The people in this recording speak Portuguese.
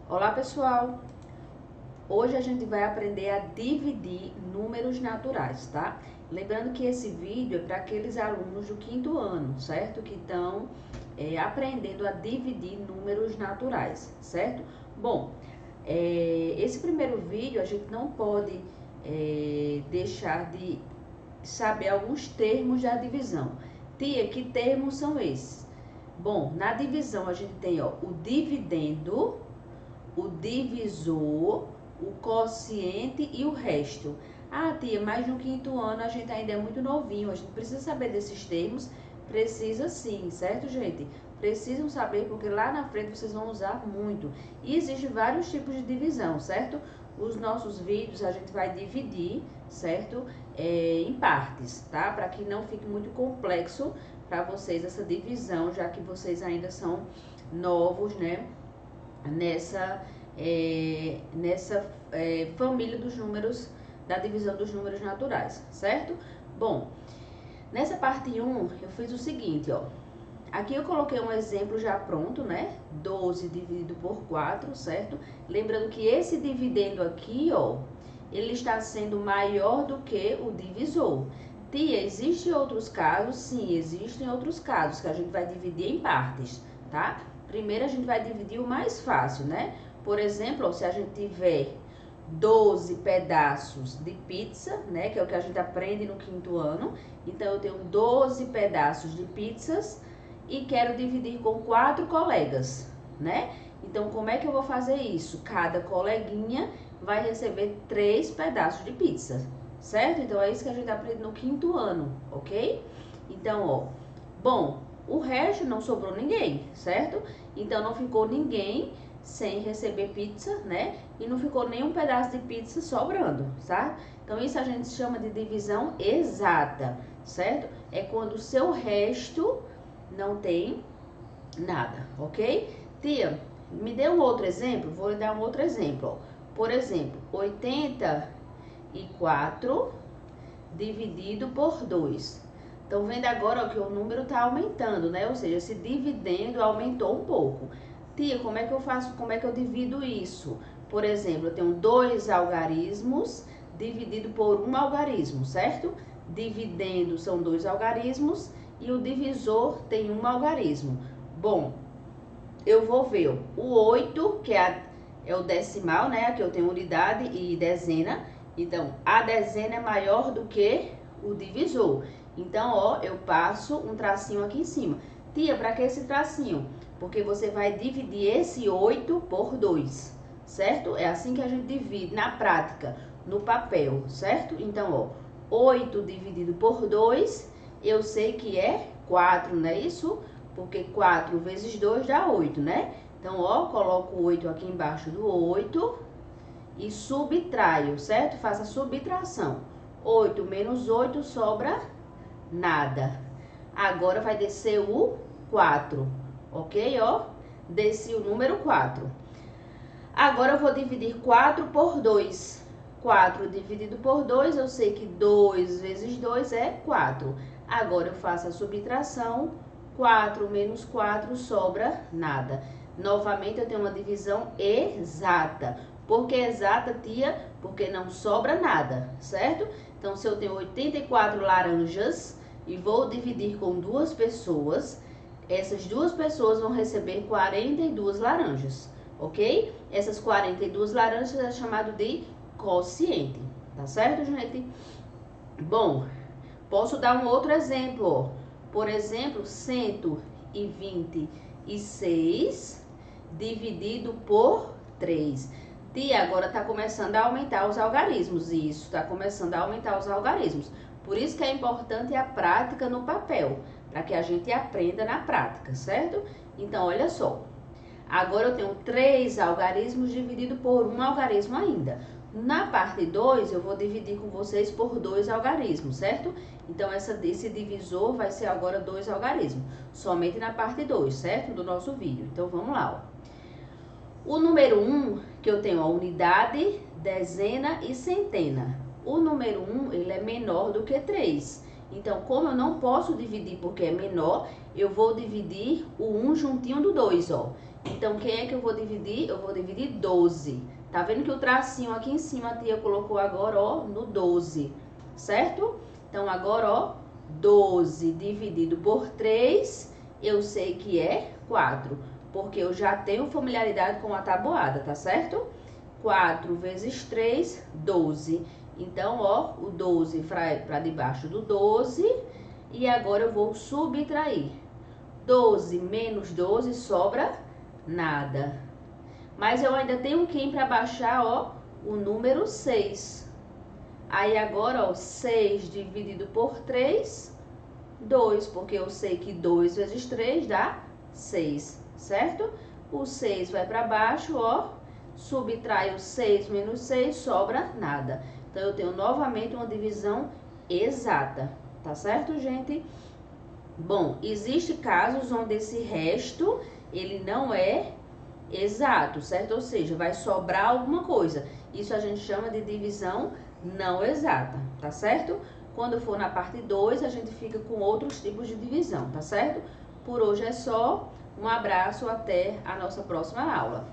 Olá pessoal, hoje a gente vai aprender a dividir números naturais, tá? Lembrando que esse vídeo é para aqueles alunos do 5º ano, certo? Que estão aprendendo a dividir números naturais, certo? Bom, esse primeiro vídeo a gente não pode deixar de saber alguns termos da divisão. Tia, que termos são esses? Bom, na divisão a gente tem o dividendo, o divisor, o quociente e o resto. Ah, tia, mas no 5º ano a gente ainda é muito novinho, a gente precisa saber desses termos? Precisa sim, certo, gente? Precisam saber porque lá na frente vocês vão usar muito. E existem vários tipos de divisão, certo? Os nossos vídeos a gente vai dividir, certo? Em partes, tá? Para que não fique muito complexo para vocês essa divisão, já que vocês ainda são novos, né? Nessa família dos números, da divisão dos números naturais, certo? Bom, nessa parte 1, eu fiz o seguinte, ó. Aqui eu coloquei um exemplo já pronto, né? 12 dividido por 4, certo? Lembrando que esse dividendo aqui, ó, ele está sendo maior do que o divisor. Tia, existem outros casos? Sim, existem outros casos que a gente vai dividir em partes, tá? Primeiro a gente vai dividir o mais fácil, né? Por exemplo, ó, se a gente tiver 12 pedaços de pizza, né? Que é o que a gente aprende no 5º ano. Então, eu tenho 12 pedaços de pizzas e quero dividir com 4 colegas, né? Então, como é que eu vou fazer isso? Cada coleguinha vai receber 3 pedaços de pizza, certo? Então, é isso que a gente aprende no 5º ano, ok? Então, ó, bom, o resto não sobrou ninguém, certo? Então, não ficou ninguém sem receber pizza, né? E não ficou nenhum pedaço de pizza sobrando, tá? Então, isso a gente chama de divisão exata, certo? É quando o seu resto não tem nada, ok? Tia, me dê um outro exemplo? Vou lhe dar um outro exemplo, ó. Por exemplo, 84 dividido por 2. Estão vendo agora, ó, que o número está aumentando, né? Ou seja, esse dividendo aumentou um pouco. Tia, como é que eu faço? Como é que eu divido isso? Por exemplo, eu tenho 2 algarismos dividido por 1 algarismo, certo? Dividendo são 2 algarismos e o divisor tem 1 algarismo. Bom, eu vou ver o 8, que é o decimal, né? Aqui eu tenho unidade e dezena. Então, a dezena é maior do que o divisor. Então, ó, eu passo um tracinho aqui em cima. Tia, para que esse tracinho? Porque você vai dividir esse 8 por 2, certo? É assim que a gente divide na prática, no papel, certo? Então, ó, 8 dividido por 2, eu sei que é 4, não é isso? Porque 4 vezes 2 dá 8, né? Então, ó, coloco o 8 aqui embaixo do 8 e subtraio, certo? Faça a subtração. 8 menos 8 sobra nada. Agora vai descer o 4, ok? Ó, desci o número 4. Agora eu vou dividir 4 por 2. 4 dividido por 2, eu sei que 2 vezes 2 é 4. Agora eu faço a subtração. 4 menos 4 sobra nada. Novamente eu tenho uma divisão exata. Por que exata, tia? Porque não sobra nada, certo? Então, se eu tenho 84 laranjas e vou dividir com 2 pessoas, essas 2 pessoas vão receber 42 laranjas, ok? Essas 42 laranjas é chamado de quociente, tá certo, gente? Bom, posso dar um outro exemplo, ó. Por exemplo, 126 dividido por 3. Tia, agora está começando a aumentar os algarismos. Isso, está começando a aumentar os algarismos. Por isso que é importante a prática no papel, para que a gente aprenda na prática, certo? Então, olha só. Agora eu tenho 3 algarismos dividido por 1 algarismo ainda. Na parte 2, eu vou dividir com vocês por 2 algarismos, certo? Então, esse divisor vai ser agora 2 algarismos, somente na parte 2, certo? Do nosso vídeo. Então, vamos lá, ó. O número 1, que eu tenho a unidade, dezena e centena. O número 1, ele é menor do que 3. Então, como eu não posso dividir porque é menor, eu vou dividir o 1 juntinho do 2, ó. Então, quem é que eu vou dividir? Eu vou dividir 12. Tá vendo que o tracinho aqui em cima a tia colocou agora, ó, no 12, certo? Então, agora, ó, 12 dividido por 3, eu sei que é 4, porque eu já tenho familiaridade com a tabuada, tá certo? 4 vezes 3, 12. Então, ó, o 12 para debaixo do 12, e agora eu vou subtrair. 12 menos 12 sobra nada. Mas eu ainda tenho quem para baixar, ó, o número 6. Aí agora, ó, 6 dividido por 3, 2, porque eu sei que 2 vezes 3 dá 6, certo? O 6 vai para baixo, ó, subtrai o 6 menos 6, sobra nada. Então, eu tenho novamente uma divisão exata, tá certo, gente? Bom, existe casos onde esse resto, ele não é exato, certo? Ou seja, vai sobrar alguma coisa. Isso a gente chama de divisão não exata, tá certo? Quando for na parte 2, a gente fica com outros tipos de divisão, tá certo? Por hoje é só. Um abraço, até a nossa próxima aula.